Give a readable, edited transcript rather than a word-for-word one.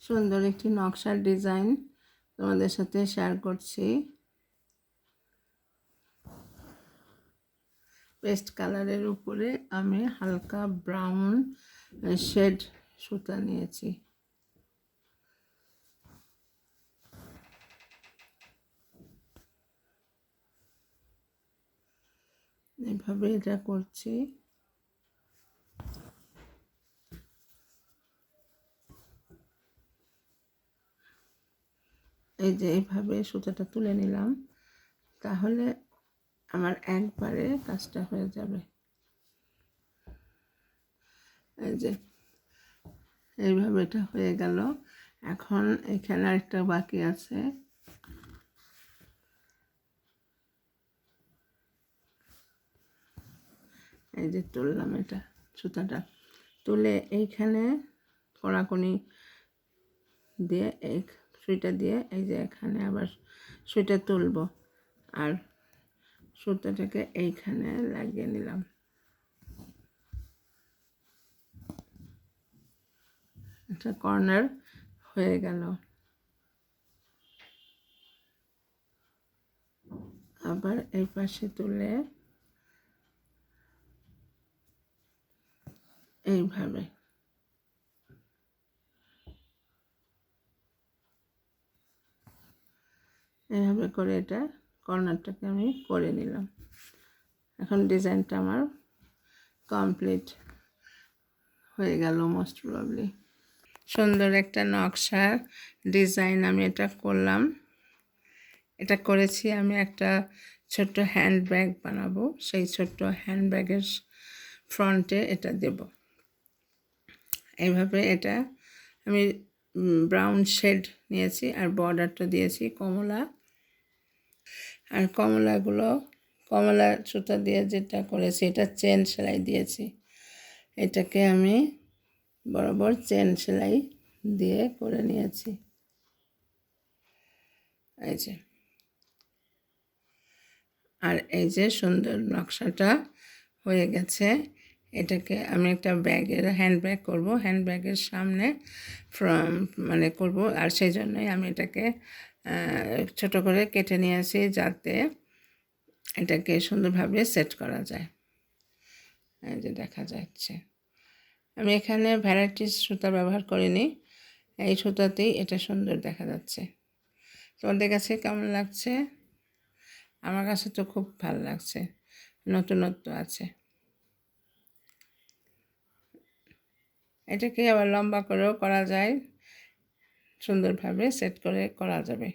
সুন্দর একটি নকশার ডিজাইন তোমাদের সাথে শেয়ার করছি। পেস্ট কালারের উপরে আমি হালকা ব্রাউন শেড সুতা নিয়েছি। এভাবে এটা করছি। এই যে এইভাবে সুতাটা তুলে নিলাম, তাহলে আমার একবারে কাজটা হয়ে যাবে। এই যে এইভাবে এটা হয়ে গেল। এখন এখানে আরেকটা বাকি আছে। এই যে তুললাম, এটা সুতাটা তুলে এইখানে কোনাকুনি দিয়ে এই সুইটা দিয়ে এই যে এখানে আবার সুইটা তুলব, আর সুতাটাকে এইখানে লাগিয়ে নিলাম। একটা কর্নার হয়ে গেল। আবার এই পাশে তুলে এইভাবে এইভাবে করে এটা কর্নারটাকে আমি করে নিলাম। এখন ডিজাইনটা আমার কমপ্লিট হয়ে গেল মোস্ট প্রবাবলি। সুন্দর একটা নকশার ডিজাইন আমি এটা করলাম। এটা করেছি আমি একটা ছোট্ট হ্যান্ডব্যাগ বানাবো, সেই ছোট্ট হ্যান্ডব্যাগের ফ্রন্টে এটা দেব। এইভাবে এটা আমি ব্রাউন শেড নিয়েছি আর বর্ডারটা দিয়েছি কমলা। আর কমলা সুতা দিয়ে যেটা করেছি এটা চেন সেলাই দিয়েছি। এটাকে আমি বরাবর চেন সেলাই দিয়ে করে নিয়েছি। এই যে, আর এই যে সুন্দর নকশাটা হয়ে গেছে। এটাকে আমি একটা হ্যান্ডব্যাগ করব, হ্যান্ডব্যাগের সামনে মানে করব, আর সেই জন্যই আমি এটাকে ছোট করে কেটে নিয়েছি যাতে এটাকে সুন্দরভাবে সেট করা যায়। এই যে দেখা যাচ্ছে, আমি এখানে ভ্যারাইটিস সুতা ব্যবহার করিনি, এই সুতাতেই এটা সুন্দর দেখা যাচ্ছে। তোমাদের কাছে কেমন লাগছে? আমার কাছে তো খুব ভালো লাগছে, নতুনত্ব আছে। এটাকে আবার লম্বা করেও করা যায়, সুন্দরভাবে সেট করে করা যাবে।